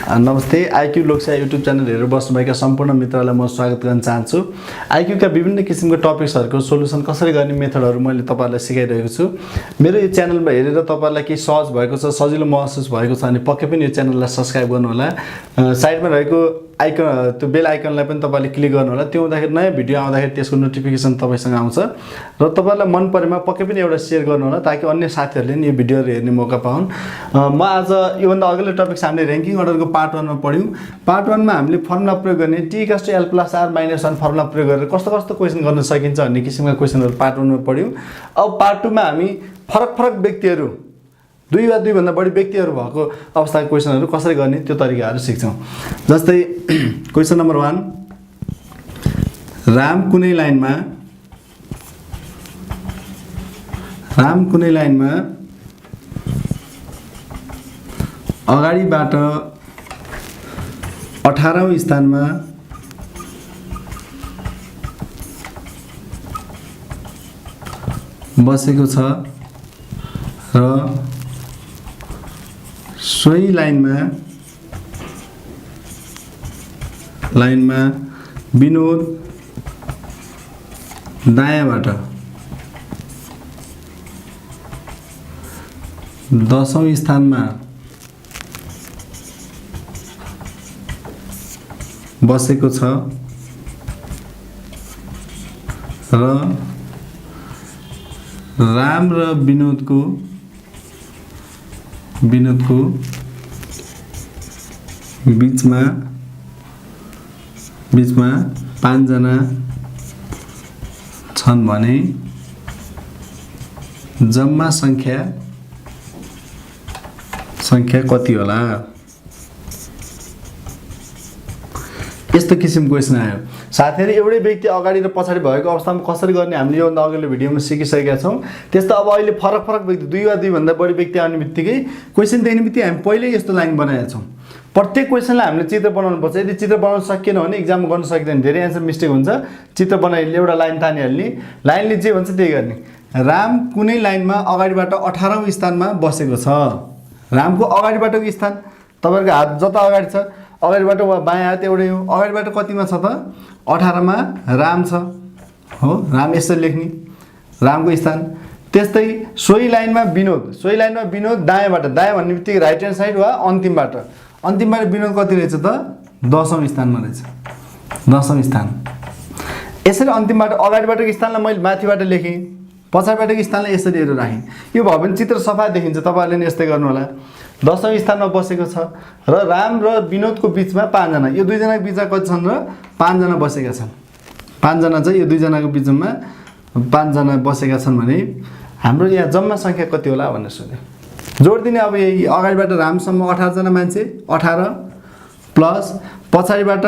नमस्ते IQ Lok Sewa YouTube channel हेरेर बस्नुभएका सम्पूर्ण मित्रहरूलाई म स्वागत गर्न चाहन्छु। आईक्यूका विभिन्न किसिमको टपिक्सहरूको सोलुसन कसरी गर्ने मेथडहरू मैले तपाईहरुलाई सिकाइरहेको छु। मेरो यो च्यानलमा हेरेर तपाईहरुलाई के सहज भएको छ, सजिलो महसुस भएको छ भने पक्कै पनि यो च्यानललाई सब्स्क्राइब गर्नु होला। साइडमा रहेको आइकन त्यो बेल आइकनलाई पनि तपाईले क्लिक गर्नु होला। त्यो हुँदाखेरि नयाँ भिडियो आउँदाखेरि त्यसको नोटिफिकेसन तपाईसँग आउँछ र तपाईलाई मन परेमा पक्कै पनि एउटा शेयर गर्नु होला ताकि अन्य साथीहरुले नि यो भिडियोहरु हेर्ने मौका पाउन्। म आज योभन्दा अघिल्लो टपिक हामीले र्याङ्किङ अर्डरको पार्ट 1 मा पढ्यौं। पार्ट 1 मा हामीले फर्मुला प्रयोग गर्ने t = l + r - 1 फर्मुला प्रयोग गरेर कस्तो कस्तो क्वेशन गर्न सकिन्छ भन्ने किसिमका क्वेशनहरु पार्ट 1 मा पढ्यौं। अब पार्ट 2 मा हामी फरक व्यक्तिहरु 2 वा 2 भन्दा बढी व्यक्तिहरु भएको अवस्थाको क्वेशनहरु कसरी गर्ने त्यो तरिकाहरु सिक्छौं। जस्तै क्वेशन नम्बर 1 राम कुनै लाइनमा अगाडिबाट 18औं स्थानमा बसेको छ र सोही लाइनमा विनोद दायाँबाट 10औं स्थानमा बसेको छ र राम र विनोदको बीचमा 5 जना छन् भने जम्मा संख्या कति होला? यस्तो किसिमको क्वेशन आयो। साथीहरु एउटै व्यक्ति अगाडि र पछाडी भएको अवस्थामा कसरी गर्ने हामीले यो भन्दा अघिल्लो भिडियोमा सिकिसकेका छौं। त्यस्तो अब अहिले फरक व्यक्ति 2 वा 2 भन्दा बढी व्यक्ति आउने बित्तिकै क्वेशन देख्ने बित्तिकै हामी पहिले यस्तो लाइन बनाएका छौं। प्रत्येक क्वेशनलाई हामीले चित्र बनाउनु पर्छ। यदि चित्र बनाउन सकिएन भने एक्जाममा गर्न सकिदैन, धेरै आन्सर मिस्टेक हुन्छ। चित्र बनाइले एउटा लाइन तानिहाल्ने, लाइनले जे भन्छ त्यही गर्ने। राम कुनै लाइनमा अगाडिबाट 18औं स्थानमा बसेको छ। रामको अगाडिबाटको स्थान तपाईहरुको हात जता अगाडि छ अगाडिबाट वा बायाँ हात एउटै हो। अगाडिबाट कतिमा छ त? 18 मा राम छ हो। राम यसरी लेख्ने रामको स्थान। त्यस्तै सोही लाइनमा विनोद दायाँबाट, दायाँ भन्ने बित्तिकै राइट ह्यान्ड साइड वा अन्तिमबाट विनोद कति रहेछ त? 10औं स्थानमा रहेछ। 10औं स्थान। यसरी अन्तिमबाट अगाडिबाटको स्थानलाई मैले माथिबाट लेखेँ, पछाडिबाटको स्थानलाई यसरी हेरेर राखेँ। यो भयो भने चित्र सफा देखिन्छ। तपाईहरुले नि यस्तै गर्नु होला। 10औं स्थानमा बसेको छ र राम र विनोदको बीचमा 5 जना। यो 2 जनाको बीचमा कति छन् र 5 जना बसेका छन्। 5 जना चाहिँ यो 2 जनाको बीचमा 5 जना बसेका छन् भने हाम्रो यहाँ जम्मा संख्या कति होला भनेर सोध्यो। जोड दिने अब यही अगाडिबाट रामसम्म 18 जना मान्छे, 18 प्लस पछाडिबाट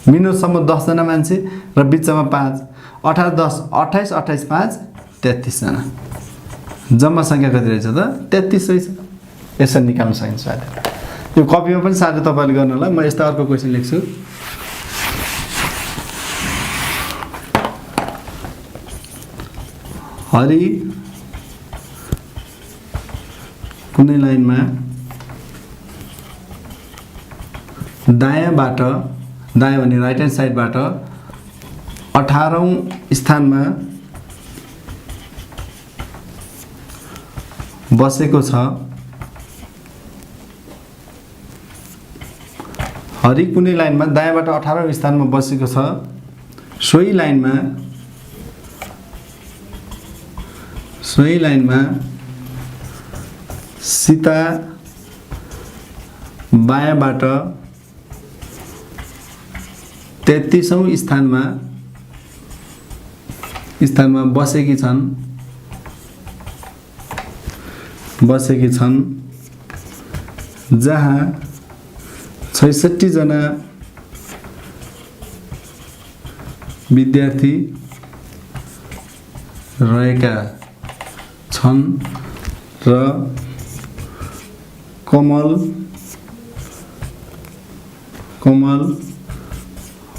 विनोदसम्म 10 जना मान्छे र बीचमा 5, 18 10 28 28 5 33 जना। जम्मा संख्या कति रहेछ त? 33 रहेछ। यसरी निकाल्न सकिन्छ साथी। यो कपीमा पनि साथै तपाईले गर्नु होला। म यस्तो अर्को क्वेशन लेख्छु। हरि कुनै लाइनमा दायाँ भने राइट ह्यान्ड साइडबाट 18औं स्थानमा बसेको छ। हरि कुनै लाइनमा दायाँबाट 18औं स्थानमा बसेको छ। सोही लाइनमा सीता बायाँबाट 33औं स्थानमा बसेकी छन् जहाँ 66 जना विद्यार्थी रहेका छन् र कमल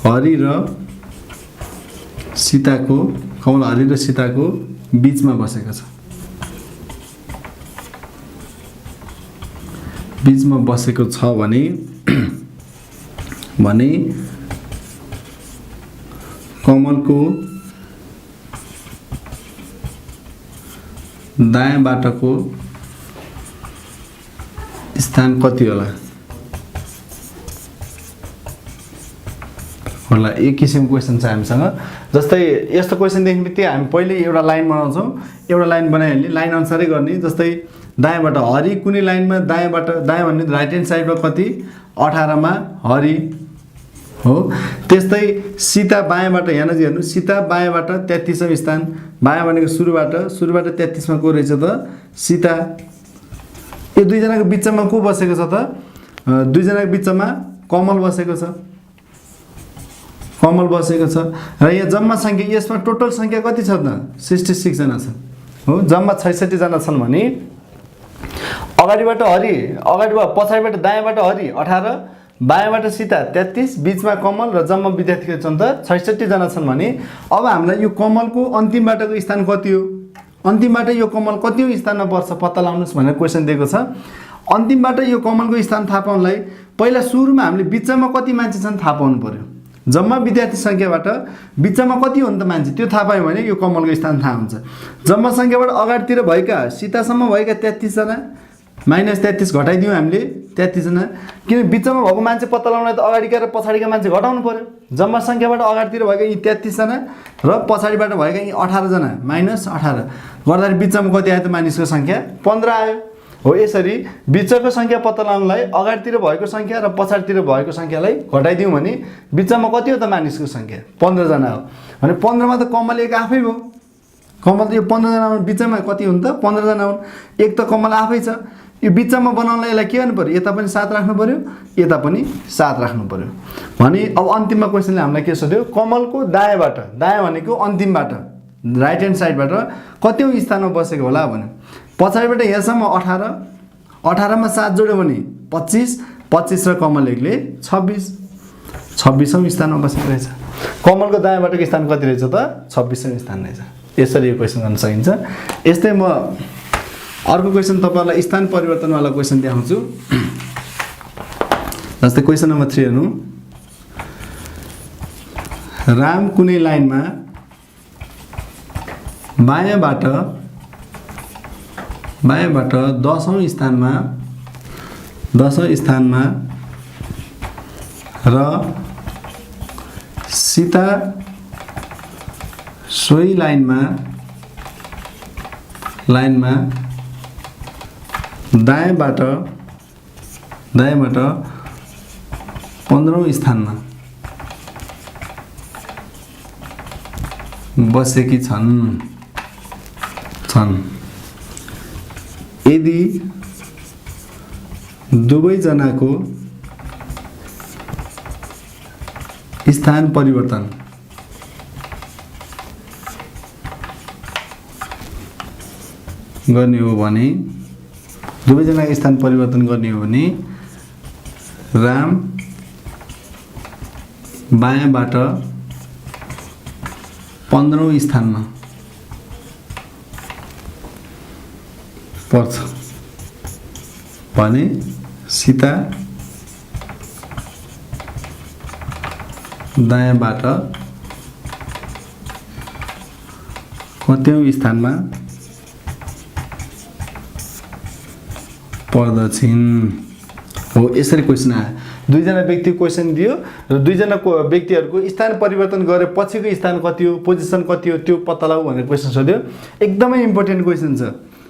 हरि र सीताको बीचमा बसेको छ। बीचमा बसेको छ भने कमलको दायाँ बाटाको स्थान कति होला होला एक किसिमको क्वेसन छ हामीसँग। जस्तै यस्तो क्वेसन देख्ने बित्तिकै हामी पहिले एउटा लाइन बनाउँछौँ, एउटा लाइन बनाइहाल्ने, लाइन अनुसारै गर्ने। जस्तै दायाँबाट हरि कुनै लाइनमा दायाँबाट, दायाँ भन्ने राइट ह्यान्ड साइडमा कति 18 मा हरि हो। त्यस्तै सीता बायाँबाट यहाँ नजिक हेर्नु, सीता बायाँबाट 33औं स्थान, बायाँ भनेको सुरुबाट 33 मा को रहेछ त सीता। यो दुईजनाको बिचमा को बसेको छ त, दुईजनाको बिचमा कमल बसेको छ, कमल बसेको छ। र यहाँ जम्मा सङ्ख्या, यसमा टोटल सङ्ख्या कति छ त 66 जना छ हो। जम्मा 66 जना छन् भने अगाडिबाट हरि, अगाडिबाट पछाडिबाट दायाँबाट हरि 18, बायाँबाट सीता 33, बिचमा कमल र जम्मा विद्यार्थीहरू छन् त 66 जना छन् भने अब हामीलाई यो कमलको अन्तिमबाटको स्थान कति हो, अन्तिमबाट यो कमल कति स्थानमा पर्छ पत्ता लगाउनुहोस् भनेर क्वेसन दिएको छ। अन्तिमबाट यो कमलको स्थान थाहा पाउनलाई पहिला सुरुमा हामीले बिचमा कति मान्छे छन् थाहा पाउनु पर्यो। जम्मा विद्यार्थी सङ्ख्याबाट बिचमा कति हो नि त मान्छे त्यो थाहा पायो भने यो कमलको स्थान थाहा हुन्छ। जम्मा सङ्ख्याबाट अगाडितिर भएका सीतासम्म भएका 33 जना माइनस 33 घटाइदियौँ हामीले 33 जना, किन बिचमा भएको मान्छे पत्ता लगाउनलाई त अगाडिका र पछाडिका मान्छे घटाउनु पर्यो। जम्मा सङ्ख्याबाट अगाडितिर भएका यी 33 जना र पछाडिबाट भएका यी 18 जना माइनस 18 गर्दाखेरि बिचमा कति आयो त मानिसको सङ्ख्या 15 आयो हो। यसरी बिचको सङ्ख्या पत्ता लगाउनलाई अगाडितिर भएको सङ्ख्या र पछाडितिर भएको सङ्ख्यालाई घटाइदिउँ भने बिचमा कति हो त मानिसको सङ्ख्या 15 जना हो। भने 15 मा त कमल एक आफै भयो, कमल त यो 15 जना बिचमा कति हुन् त 15 जना हुन्, एक त कमल आफै छ। यो बिचमा बनाउनलाई यसलाई के गर्नु पर्यो, यता पनि 7 राख्नु पर्यो, यता पनि 7 राख्नु पर्यो। भने अब अन्तिममा क्वेसनले हामीलाई के सोध्यो, कमलको दायाँबाट, दायाँ भनेको अन्तिमबाट राइट ह्यान्ड साइडबाट कतिौं स्थानमा बसेको होला भन्यो। पछाडिबाट यहाँसम्म 18, 18 मा 7 जोड्यो भने 25, 25 र कमल एकले 26, 26औं स्थानमा बसेको रहेछ। कमलको दायाँबाटको स्थान कति रहेछ त 26औं स्थान रहेछ। यसरी यो क्वेसन गर्न सकिन्छ। यस्तै म अर्को क्वेसन तपाईहरुलाई स्थान परिवर्तनवाला क्वेसन देखाउँछु। जस्तै क्वेसन नम्बर 3 हेर्नु, राम कुनै लाइनमा बायाँबाट 10औं स्थानमा र सीता सोही लाइनमा दायाँबाट 15औं स्थानमा बसेकी छन्। यदि दुवै जनाको स्थान परिवर्तन गर्ने हो भने, दुवैजनाको स्थान परिवर्तन गर्ने हो भने राम बायाँबाट 15औं स्थानमा पर्छ भने सीता दायाँबाट कतौं स्थानमा पर्दछिन् हो। यसरी क्वेसन आयो। दुईजना व्यक्ति क्वेसन दियो र दुईजना व्यक्तिहरूको स्थान परिवर्तन गरे पछिको स्थान कति हो, पोजिसन कति हो त्यो पत्ता लगाऊ भनेर क्वेसन सोध्यो। एकदमै इम्पोर्टेन्ट क्वेसन छ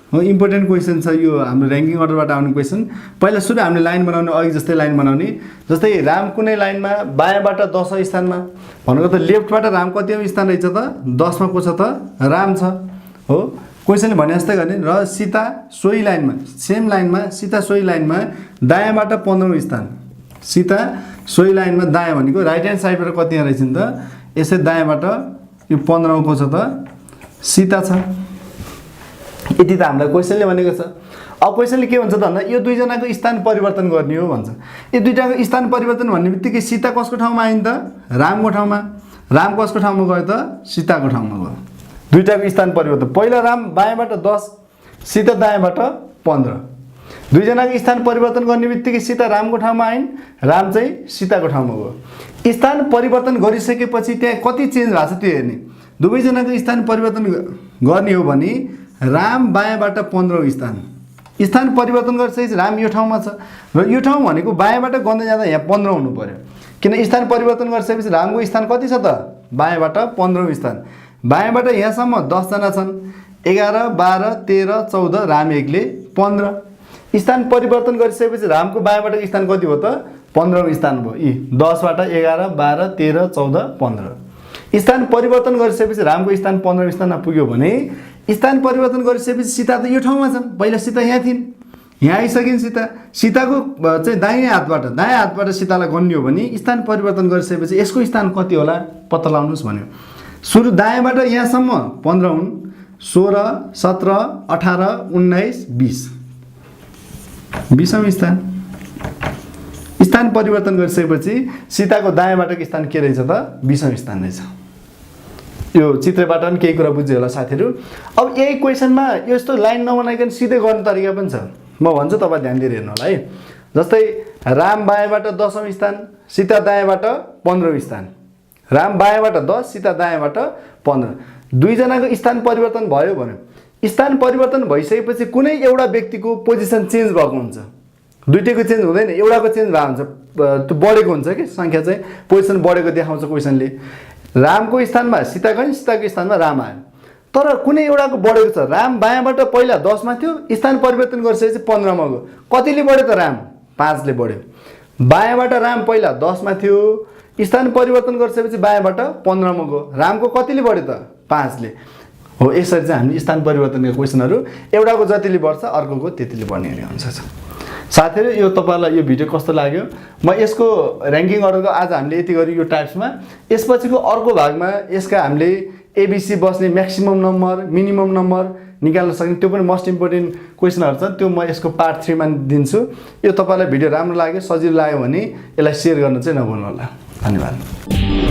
हो, इम्पोर्टेन्ट क्वेसन छ यो। हाम्रो र्याङ्किङ अर्डरबाट आउने क्वेसन। पहिला सुरु हामीले लाइन बनाउने, अघि जस्तै लाइन बनाउने। जस्तै राम कुनै लाइनमा बायाँबाट 10औं स्थानमा भनेको त लेफ्टबाट राम कतिऔं स्थान रहेछ त 10 मा को छ त राम छ हो। क्वेसनले भने जस्तै गर्ने र सीता सोही लाइनमा, सेम लाइनमा सीता सोही लाइनमा दायाँबाट 15औं स्थान, सीता सोही लाइनमा दायाँ भनेको राइट ह्यान्ड साइडबाट कति यहाँ रहेछ नि त, यसै दायाँबाट यो 15औं को छ त सीता छ। यति त हामीलाई क्वेसनले भनेको छ। अब क्वेसनले के भन्छ त भन्दा यो दुईजनाको स्थान परिवर्तन गर्ने हो भन्छ। यो दुईटाको स्थान परिवर्तन भन्ने बित्तिकै सीता कसको ठाउँमा आयो नि त रामको ठाउँमा, राम कसको ठाउँमा गयो त सीताको ठाउँमा गयो। दुईटाको स्थान परिवर्तन, पहिला राम बायाँबाट 10, सीता दायाँबाट 15। दुईजनाको स्थान परिवर्तन गर्ने बित्तिकै सीता रामको ठाउँमा आइन्, राम चाहिँ सीताको ठाउँमा गयो। स्थान परिवर्तन गरिसकेपछि त्यहाँ कति चेन्ज भएको छ त्यो हेर्ने। दुवैजनाको स्थान परिवर्तन गर्ने हो भने राम बायाँबाट 15औं स्थान परिवर्तन गरिसकेपछि राम यो ठाउँमा छ र यो ठाउँ भनेको बायाँबाट गर्दै जाँदा यहाँ 15 हुनु पर्यो, किन स्थान परिवर्तन गरिसकेपछि रामको स्थान कति छ त बायाँबाट 15औं स्थान। बायाँबाट यहाँसम्म 10 जना छन्, 11, 12, 13, 14, राम एकले 15। स्थान परिवर्तन गरिसकेपछि रामको बायाँबाट स्थान कति हो त 15औं स्थान भयो। यी 10 बाट 11, 12, 13, 14, 15 स्थान परिवर्तन गरिसकेपछि रामको स्थान 15औं स्थानमा पुग्यो भने स्थान परिवर्तन गरिसकेपछि सीता त यो ठाउँमा छन्। पहिला सीता यहाँ थिइन्, यहाँ आइसकिन् सीता। सीताको चाहिँ दायाँ हातबाट सीतालाई गन्ने हो भने स्थान परिवर्तन गरिसकेपछि यसको स्थान कति होला पत्ता लगाउनुहोस् भन्यो। सुरु दायाँबाट यहाँसम्म 15 हुन्, 16, 17, 18, 19, 20 20औं स्थान। स्थान परिवर्तन गरिसकेपछि सीताको दायाँबाटको स्थान के रहेछ त 20औं स्थान रहेछ। यो चित्रबाट पनि केही कुरा बुझ्यो होला साथीहरू। अब यही क्वेसनमा यस्तो लाइन नबनाइकन सिधै गर्ने तरिका पनि छ, म भन्छु तपाईँ ध्यान दिएर हेर्नु होला है। जस्तै राम बायाँबाट 10औं स्थान, सीता दायाँबाट 15औं स्थान। राम बायाँबाट 10, सीता दायाँबाट 15। दुईजनाको स्थान परिवर्तन भयो भन्यो। स्थान परिवर्तन भइसकेपछि कुनै एउटा व्यक्तिको पोजिसन चेन्ज भएको हुन्छ, दुईटैको चेन्ज हुँदैन, एउटाको चेन्ज भएको हुन्छ, त्यो बढेको हुन्छ कि सङ्ख्या चाहिँ पोजिसन बढेको देखाउँछ क्वेसनले। रामको स्थानमा सीता गइन्, सीताको स्थानमा राम आयो, तर कुनै एउटाको बढेको छ। राम बायाँबाट पहिला 10 मा थियो, स्थान परिवर्तन गरिसकेपछि 15 मा गयो। कतिले बढ्यो त राम 5 ले बढ्यो। बायाँबाट राम पहिला 10 मा थियो, स्थान परिवर्तन गरिसकेपछि बायाँबाट 15 मा गयो। रामको कतिले बढ्यो त 5 ले। हो यसरी चाहिँ हामीले स्थान परिवर्तनका क्वेसनहरू एउटाको जतिले बढ्छ अर्कोको त्यतिले बढ्ने हुन्छ। साथीहरू यो तपाईलाई यो भिडियो कस्तो लाग्यो? म यसको र्याङ्किङ अर्डरको आज हामीले यति गरी यो टाइप्समा, यसपछिको अर्को भागमा यसका हामीले एबिसी बस्ने म्याक्सिमम नम्बर मिनिमम नम्बर निकाल्न सक्ने त्यो पनि मोस्ट इम्पोर्टेन्ट क्वेसनहरू छ, त्यो म यसको पार्ट 3 मा दिन्छु। यो तपाईलाई भिडियो राम्रो लाग्यो सजिलो लाग्यो भने यसलाई सेयर गर्न चाहिँ नभुल्नु होला। धन्यवाद।